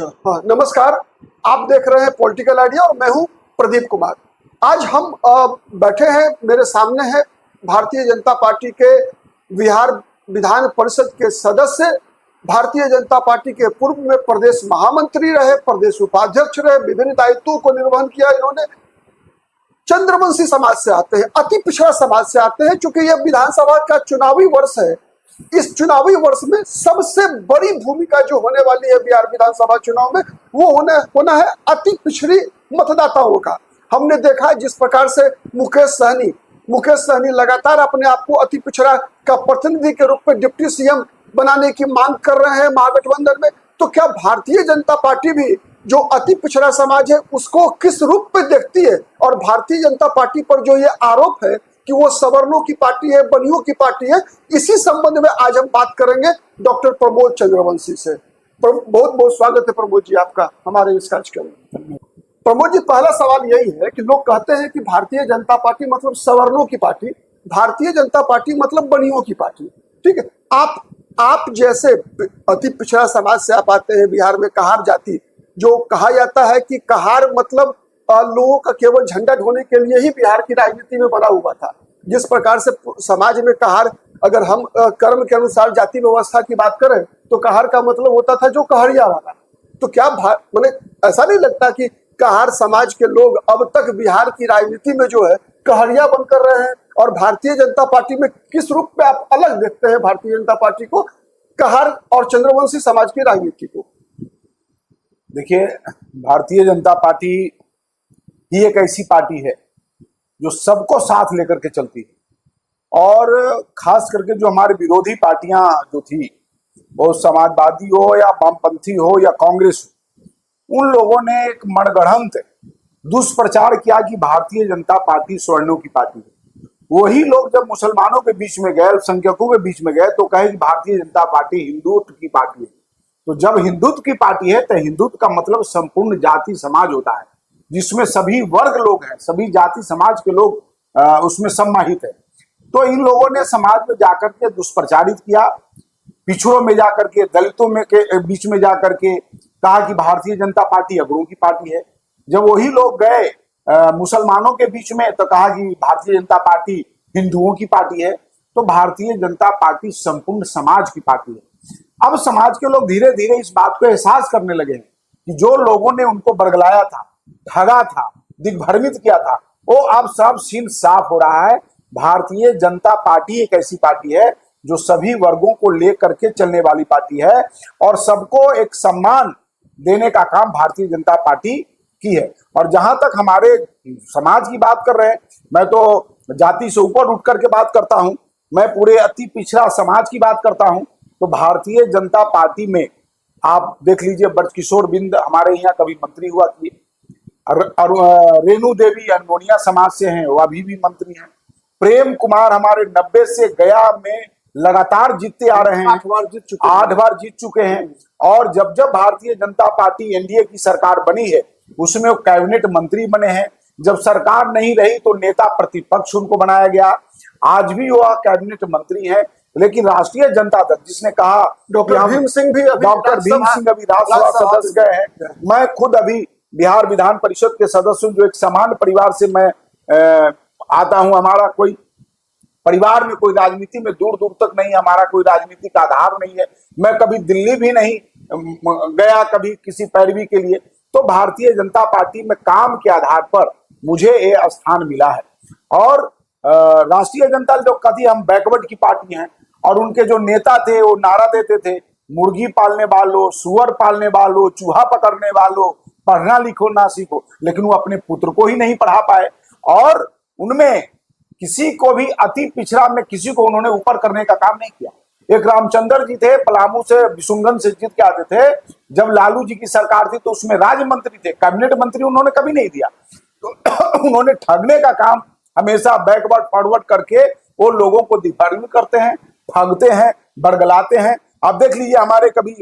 अच्छा, हाँ, नमस्कार। आप देख रहे हैं पॉलिटिकल आइडिया और मैं हूं प्रदीप कुमार। आज हम बैठे हैं, मेरे सामने है भारतीय जनता पार्टी के बिहार विधान परिषद के सदस्य, भारतीय जनता पार्टी के पूर्व में प्रदेश महामंत्री रहे, प्रदेश उपाध्यक्ष रहे, विभिन्न दायित्वों को निर्वहन किया इन्होंने। चंद्रवंशी समाज से आते हैं, अति पिछड़ा समाज से आते हैं। चूंकि यह विधानसभा का चुनावी वर्ष है, इस चुनावी वर्ष में सबसे बड़ी भूमिका जो होने वाली है बिहार विधानसभा चुनाव में, वो होना है अति पिछड़ी मतदाताओं का। हमने देखा है जिस प्रकार से मुकेश सहनी लगातार अपने आप को अति पिछड़ा का प्रतिनिधि के रूप में डिप्टी सीएम बनाने की मांग कर रहे हैं महागठबंधन में। तो क्या भारतीय जनता पार्टी भी जो अति पिछड़ा समाज है उसको किस रूप में देखती है? और भारतीय जनता पार्टी पर जो ये आरोप है कि वो सवर्णों की पार्टी है, बनियों की पार्टी है, इसी संबंध में आज हम बात करेंगे डॉक्टर प्रमोद चंद्रवंशी से। बहुत बहुत स्वागत है प्रमोद जी आपका हमारे इस कार्यक्रम में। प्रमोद जी, पहला सवाल यही है कि लोग कहते हैं कि भारतीय जनता पार्टी मतलब सवर्णों की पार्टी, भारतीय जनता पार्टी मतलब बनियों की पार्टी। ठीक है, आप जैसे अति पिछड़ा समाज से आप आते हैं, बिहार में कहार जाति, जो कहा जाता है कि कहार मतलब लोगों का केवल झंडा ढोने के लिए ही बिहार की राजनीति में बना हुआ था। जिस प्रकार से समाज में कहार, अगर हम कर्म के अनुसार जाति व्यवस्था की बात करें तो कहार का मतलब होता था जो कहरिया वाला। तो क्या मैंने ऐसा नहीं लगता कि कहार समाज के लोग अब तक बिहार की राजनीति में जो है कहरिया बनकर रहे हैं? और भारतीय जनता पार्टी में किस रूप में आप अलग देखते हैं भारतीय जनता पार्टी को, कहार और चंद्रवंशी समाज की राजनीति को? देखिए, भारतीय जनता पार्टी ही एक ऐसी पार्टी है जो सबको साथ लेकर के चलती है। और खास करके जो हमारे विरोधी पार्टियां जो थी, वो समाजवादी हो या वामपंथी हो या कांग्रेस हो, उन लोगों ने एक मनगढ़ंत दुष्प्रचार किया कि भारतीय जनता पार्टी स्वर्णों की पार्टी है। वही लोग जब मुसलमानों के बीच में गए, अल्पसंख्यकों के बीच में गए, तो कहे कि भारतीय जनता पार्टी हिंदुत्व की पार्टी है। तो जब हिंदुत्व की पार्टी है तो हिंदुत्व का मतलब संपूर्ण जाति समाज होता है, जिसमें सभी वर्ग लोग हैं, सभी जाति समाज के लोग उसमें सम्मानित है। तो इन लोगों ने समाज में जाकर के दुष्प्रचारित किया, पिछड़ों में जाकर के, दलितों में के बीच में जाकर के कहा कि भारतीय जनता पार्टी अगड़ों की पार्टी है। जब वही लोग गए मुसलमानों के बीच में तो कहा कि भारतीय जनता पार्टी हिंदुओं की पार्टी है। तो भारतीय जनता पार्टी संपूर्ण समाज की पार्टी है। अब समाज के लोग धीरे धीरे इस बात को एहसास करने लगे हैं कि जो लोगों ने उनको बरगलाया था, ठगा था, दिग्भ्रमित किया था, वो अब सब सीन साफ हो रहा है। भारतीय जनता पार्टी एक ऐसी पार्टी है जो सभी वर्गों को लेकर के चलने वाली पार्टी है और सबको एक सम्मान देने का काम भारतीय जनता पार्टी की है। और जहां तक हमारे समाज की बात कर रहे हैं, मैं तो जाति से ऊपर उठ करके बात करता हूं, मैं पूरे अति पिछड़ा समाज की बात करता हूं। तो भारतीय जनता पार्टी में आप देख लीजिए, ब्रजकिशोर बिंद हमारे यहाँ कभी मंत्री हुआ थी, और रेणु देवी अनमोनिया समाज से हैं, वो अभी भी मंत्री हैं। प्रेम कुमार हमारे 90 से गया में लगातार जीतते आ रहे हैं, 8 बार जीत चुके हैं। और जब जब भारतीय जनता पार्टी एनडीए की सरकार बनी है उसमें वो कैबिनेट मंत्री बने हैं। जब सरकार नहीं रही तो नेता प्रतिपक्ष उनको बनाया गया, आज भी वो कैबिनेट मंत्री है। लेकिन राष्ट्रीय जनता दल, जिसने कहा डॉक्टर भीम सिंह अभी राज्यसभा सदस्य गए हैं, मैं खुद अभी बिहार विधान परिषद के सदस्य हूं, जो एक सामान्य परिवार से मैं आता हूं। हमारा कोई परिवार में कोई राजनीति में दूर दूर तक नहीं, हमारा कोई राजनीतिक आधार नहीं है। मैं कभी दिल्ली भी नहीं गया, कभी किसी पैरवी के लिए। तो भारतीय जनता पार्टी में काम के आधार पर मुझे ये स्थान मिला है। और राष्ट्रीय जनता दल जो कभी हम बैकवर्ड की पार्टी हैं, और उनके जो नेता थे वो नारा देते थे, मुर्गी पालने वालों, सुअर पालने वालों, चूहा पकड़ने वालों, पढ़ना लिखो ना सीखो। लेकिन वो अपने पुत्र को ही नहीं पढ़ा पाए। और उनमें किसी को भी अति पिछड़ा में किसी को उन्होंने ऊपर करने का काम नहीं किया। एक रामचंद्र जी थे, पलामू से विशुनगंज से जीत के आते थे। जब लालू जी की सरकार थी तो उसमें राज्य मंत्री थे, कैबिनेट मंत्री उन्होंने कभी नहीं दिया। तो उन्होंने ठगने का काम हमेशा बैकवर्ड फॉरवर्ड करके वो लोगों को दिग्भ्रमित करते हैं, ठगते हैं, बरगलाते हैं। आप देख लीजिए, हमारे कभी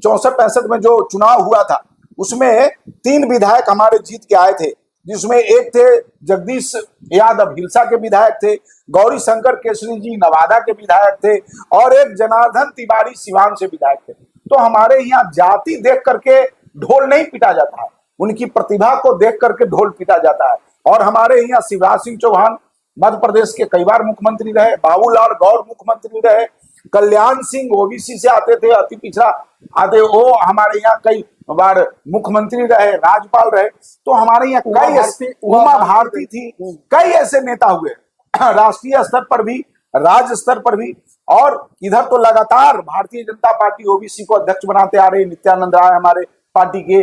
64-65 में जो चुनाव हुआ था उसमें 3 विधायक हमारे जीत के आए थे, जिसमें एक थे जगदीश यादव हिलसा के विधायक थे, गौरी शंकर केसरी जी नवादा के विधायक थे, और एक जनार्दन तिवारी सिवान से विधायक थे। तो हमारे यहाँ जाति देख करके ढोल नहीं पीटा जाता है, उनकी प्रतिभा को देख करके ढोल पीटा जाता है। और हमारे यहाँ शिवराज सिंह चौहान मध्य प्रदेश के कई बार मुख्यमंत्री रहे, बाबूलाल गौर मुख्यमंत्री रहे, कल्याण सिंह ओबीसी से आते थे, अति पिछड़ा आते, वो हमारे यहाँ कई बार मुख्यमंत्री रहे, राज्यपाल रहे। तो हमारे यहाँ उमा भारती थी, कई ऐसे नेता हुए राष्ट्रीय स्तर पर भी, राज्य स्तर पर भी। और इधर तो लगातार भारतीय जनता पार्टी ओबीसी को अध्यक्ष बनाते आ रही है। नित्यानंद राय हमारे पार्टी के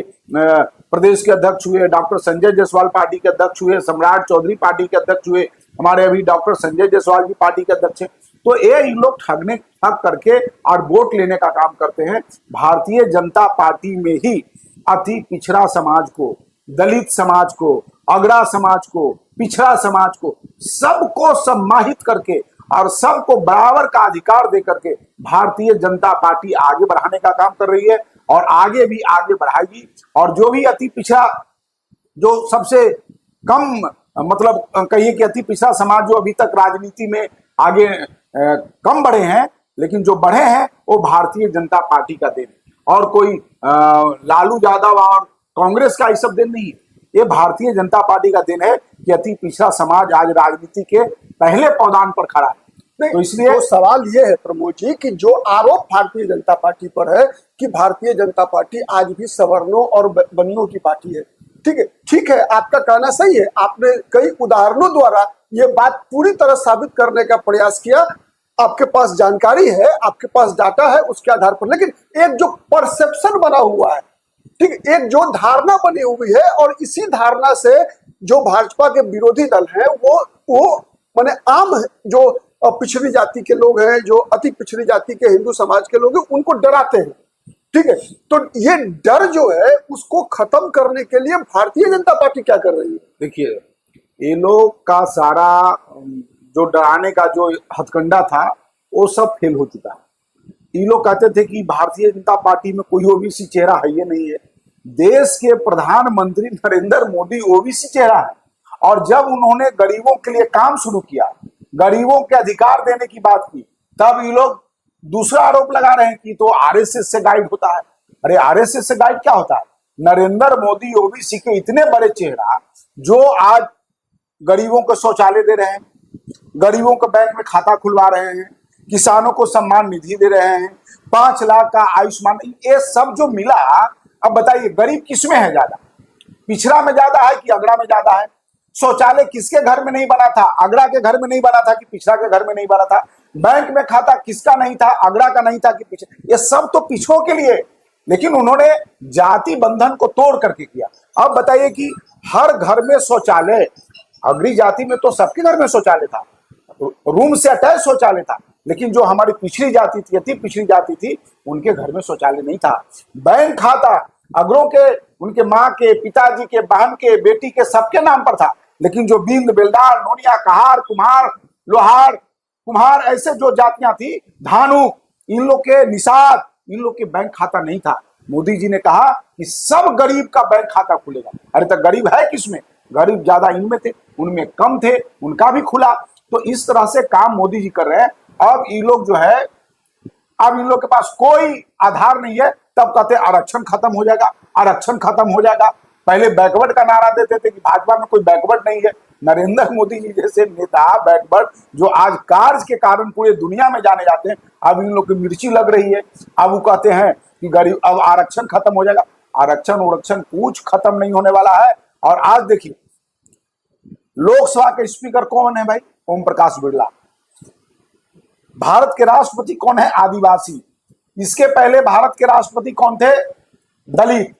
प्रदेश के अध्यक्ष हुए, डॉक्टर संजय जायसवाल पार्टी के अध्यक्ष हुए, सम्राट चौधरी पार्टी के अध्यक्ष हुए, हमारे अभी डॉक्टर संजय जायसवाल जी पार्टी के अध्यक्ष हैं। तो ये इन लोग ठग करके और वोट लेने का काम करते हैं। भारतीय जनता पार्टी में ही अति पिछड़ा समाज को, दलित समाज को, अगड़ा समाज को, पिछड़ा समाज को, सबको सम्मानित करके और सबको बराबर का अधिकार दे करके भारतीय जनता पार्टी आगे बढ़ाने का काम कर रही है और आगे भी आगे बढ़ाएगी। और जो भी अति पिछड़ा, जो सबसे कम मतलब कहिए कि अति पिछड़ा समाज जो अभी तक राजनीति में आगे कम बढ़े हैं, लेकिन जो बढ़े हैं वो भारतीय जनता पार्टी का देन है और कोई लालू यादव और कांग्रेस का ये सब देन नहीं है। ये भारतीय जनता पार्टी का देन है कि अति पिछड़ा समाज आज राजनीति के पहले पौधान पर खड़ा है। तो इसलिए तो सवाल ये है प्रमोद जी कि जो आरोप भारतीय जनता पार्टी पर है कि भारतीय जनता पार्टी आज भी सवर्णों और बनियों की पार्टी है। ठीक है, आपका कहना सही है। आपने कई उदाहरणों द्वारा ये बात पूरी तरह साबित करने का प्रयास किया। आपके पास जानकारी है, आपके पास डाटा है, उसके आधार पर। लेकिन एक जो परसेप्शन बना हुआ है, ठीक, एक जो धारणा बनी हुई है, और इसी धारणा से जो भाजपा के विरोधी दल हैं वो माने आम जो पिछड़ी जाति के लोग हैं, जो अति पिछड़ी जाति के हिंदू समाज के लोग हैं, उनको डराते हैं। ठीक है, तो ये डर जो है उसको खत्म करने के लिए भारतीय जनता पार्टी क्या कर रही है? देखिए, ये लोग का सारा जो डराने का जो हथकंडा था वो सब फेल हो चुका है। ये लोग कहते थे कि भारतीय जनता पार्टी में कोई ओबीसी चेहरा है ही नहीं है। देश के प्रधानमंत्री नरेंद्र मोदी ओबीसी चेहरा है, और जब उन्होंने गरीबों के लिए काम शुरू किया, गरीबों के अधिकार देने की बात की, तब ये लोग दूसरा आरोप लगा रहे हैं कि तो आरएसएस से गाइड होता है। अरे आरएसएस से गाइड क्या होता है? नरेंद्र मोदी ओबीसी के इतने बड़े चेहरा जो आज गरीबों को शौचालय दे रहे हैं, गरीबों को बैंक में खाता खुलवा रहे हैं, किसानों को सम्मान निधि दे रहे हैं, 5 लाख का आयुष्मान, ये सब जो मिला। अब बताइए गरीब किसमें है ज्यादा? पिछड़ा में ज्यादा है कि अगड़ा में ज्यादा है? शौचालय किसके घर में नहीं बना था? अगड़ा के घर में नहीं बना था कि पिछड़ा के घर में नहीं बना था? बैंक में खाता किसका नहीं था? अगड़ा का नहीं था कि पिछड़ा? ये सब तो पिछड़ों के लिए, लेकिन उन्होंने जाति बंधन को तोड़ करके किया। अब बताइए कि हर घर में शौचालय, अगड़ी जाति में तो सबके घर में शौचालय था, रूम से अटैच शौचालय था, लेकिन जो हमारी पिछड़ी जाति थी, अति पिछड़ी जाति थी, उनके घर में शौचालय नहीं था। बैंक खाता अगड़ों के, उनके माँ के, पिताजी के, बहन के, बेटी के, सबके नाम पर था, लेकिन जो बिंद, बेलदार, नोनिया, कहार, कुम्हार, लोहार, कुम्हार, ऐसे जो जातियां थी, धानु, इन लोग के, निषाद, इन लोग के बैंक खाता नहीं था। मोदी जी ने कहा कि सब गरीब का बैंक खाता खुलेगा। अरे तो गरीब है किसमें? गरीब ज्यादा इनमें थे, उनमें कम थे, उनका भी खुला। तो इस तरह से काम मोदी जी कर रहे हैं। अब ये लोग जो है, अब इन लोग के पास कोई आधार नहीं है, तब कहते आरक्षण खत्म हो जाएगा, आरक्षण खत्म हो जाएगा। पहले बैकवर्ड का नारा देते थे कि भाजपा में कोई बैकवर्ड नहीं है। नरेंद्र मोदी जी जैसे नेता बैकवर्ड, जो आज कार्य के कारण पूरे दुनिया में जाने जाते हैं, अब इन लोग की मिर्ची लग रही है। अब वो कहते हैं कि गरीब, अब आरक्षण खत्म हो जाएगा। आरक्षण कुछ खत्म नहीं होने वाला है। और आज देखिए, लोकसभा के स्पीकर कौन है भाई? ओम प्रकाश बिरला। भारत के राष्ट्रपति कौन है? आदिवासी। इसके पहले भारत के राष्ट्रपति कौन थे? दलित।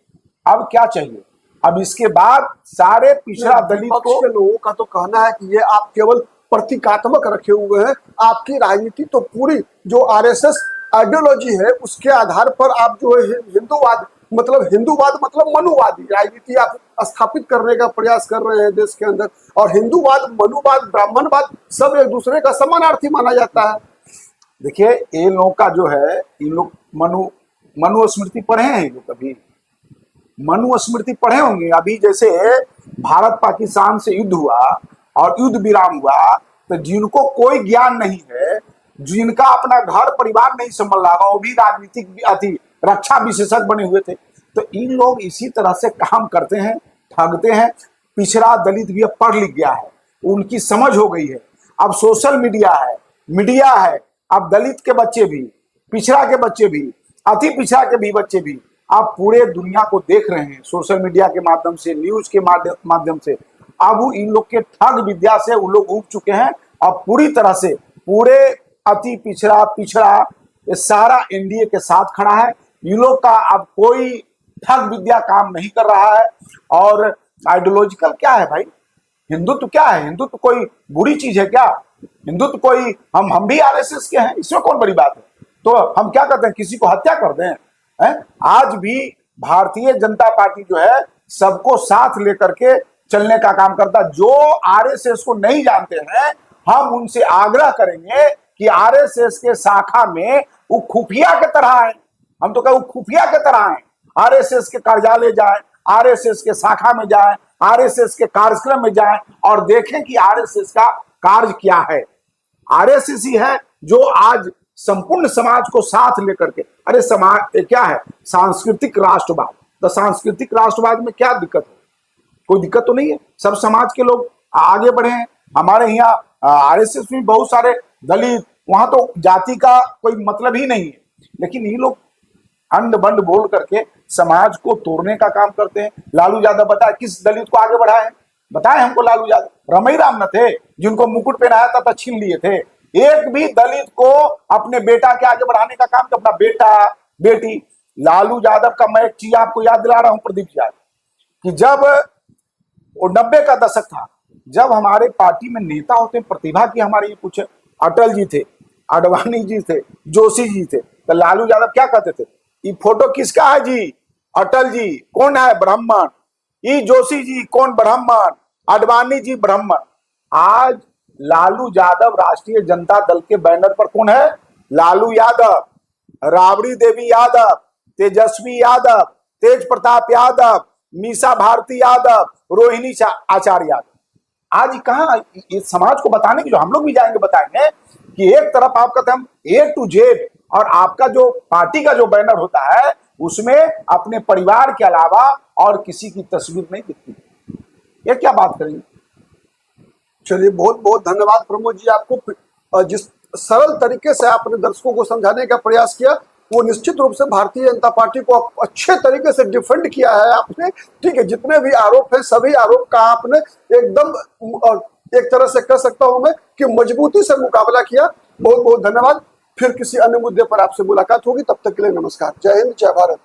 अब क्या चाहिए? अब इसके बाद सारे पिछड़ा दलित को, के लोगों का तो कहना है कि ये आप केवल प्रतीकात्मक रखे हुए हैं। आपकी राजनीति तो पूरी जो आरएसएस आइडियोलॉजी है उसके आधार पर आप जो है हिंदूवाद मतलब मनुवादी राजनीति आप स्थापित करने का प्रयास कर रहे हैं देश के अंदर। और हिंदूवाद, मनुवाद, ब्राह्मणवाद सब एक दूसरे का समानार्थी माना जाता है। देखिए, ये लोग का जो है, इन लोग मनुस्मृति पढ़े हैं? ये लोग कभी मनुस्मृति पढ़े होंगे? अभी जैसे भारत पाकिस्तान से युद्ध हुआ और युद्ध विराम हुआ, तो जिनको कोई ज्ञान नहीं है, जिनका अपना घर परिवार नहीं संभल रहा, वो भी राजनीतिक रक्षा विशेषज्ञ बने हुए थे। तो इन लोग इसी तरह से काम करते हैं, ठगते हैं। पिछड़ा दलित भी अब पढ़ लिख गया है, उनकी समझ हो गई है। अब सोशल मीडिया है, अब दलित के बच्चे भी, पिछड़ा के बच्चे भी, अति पिछड़ा के भी बच्चे भी आप पूरे दुनिया को देख रहे हैं सोशल मीडिया के माध्यम से, न्यूज के माध्यम से। अब इन लोग के ठग विद्या से वो लोग उब चुके हैं। अब पूरी तरह से पूरे अति पिछड़ा ये सारा एनडीए के साथ खड़ा है। इन लोग का अब कोई ठग विद्या काम नहीं कर रहा है। और आइडियोलॉजिकल क्या है भाई? हिंदुत्व क्या है? हिंदुत्व कोई बुरी चीज है क्या? हिंदुत्व कोई हम भी आरएसएस के हैं, इसमें कौन बड़ी बात है? तो हम क्या करते हैं, किसी को हत्या कर दें? आज भी भारतीय जनता पार्टी जो है सबको साथ लेकर के चलने का काम करता है। जो आरएसएस को नहीं जानते हैं, हम उनसे आग्रह करेंगे कि आरएसएस के शाखा में वो खुफिया के तरह आए। हम तो कहें वो खुफिया के तरह आए, आरएसएस के कार्यालय जाए, आरएसएस के शाखा में जाए, आरएसएस के कार्यक्रम में जाए और देखें कि आरएसएस का कार्य क्या है। आरएसएस ही है जो आज संपूर्ण समाज को साथ लेकर के, अरे समाज क्या है? सांस्कृतिक राष्ट्रवाद। तो सांस्कृतिक राष्ट्रवाद में क्या दिक्कत है? कोई दिक्कत तो नहीं है। सब समाज के लोग आगे बढ़े हैं। हमारे यहाँ आरएसएस में बहुत सारे दलित, वहां तो जाति का कोई मतलब ही नहीं है। लेकिन ये लोग अंड बंड बोल करके समाज को तोड़ने का काम करते हैं। लालू यादव बताए किस दलित को आगे बढ़ाए? बताए हमको लालू यादव। रमई राम न थे जिनको मुकुट पहनाया था तो छीन लिए थे। एक भी दलित को अपने बेटा के आगे बढ़ाने का काम, अपना बेटा बेटी। लालू यादव का मैं एक चीज आपको याद दिला रहा हूं प्रदीप यादव, कि जब 90 का दशक था, जब हमारे पार्टी में नेता होते, प्रतिभा की हमारे ये कुछ अटल जी थे, आडवाणी जी थे, जोशी जी थे, तो लालू यादव क्या कहते थे? ये फोटो किसका है जी? अटल जी कौन है? ब्राह्मण। ये जोशी जी कौन? ब्राह्मण। आडवाणी जी ब्राह्मण। आज लालू यादव राष्ट्रीय जनता दल के बैनर पर कौन है? लालू यादव, राबड़ी देवी यादव, तेजस्वी यादव, तेज प्रताप यादव, मीसा भारती यादव, रोहिणी आचार्य यादव। आज कहाँ इस समाज को बताने की, जो हम लोग भी जाएंगे बताएंगे कि एक तरफ आप कहते हैं हम A to Z, और आपका जो पार्टी का जो बैनर होता है उसमें अपने परिवार के अलावा और किसी की तस्वीर नहीं दिखती। ये क्या बात करेंगे? चलिए, बहुत बहुत धन्यवाद प्रमोद जी। आपको जिस सरल तरीके से आपने दर्शकों को समझाने का प्रयास किया, वो निश्चित रूप से भारतीय जनता पार्टी को अच्छे तरीके से डिफेंड किया है आपने। ठीक है, जितने भी आरोप हैं सभी आरोप का आपने एकदम एक तरह से कह सकता हूं मैं कि मजबूती से मुकाबला किया। बहुत बहुत धन्यवाद। फिर किसी अन्य मुद्दे पर आपसे मुलाकात होगी, तब तक के लिए नमस्कार। जय हिंद, जय भारत।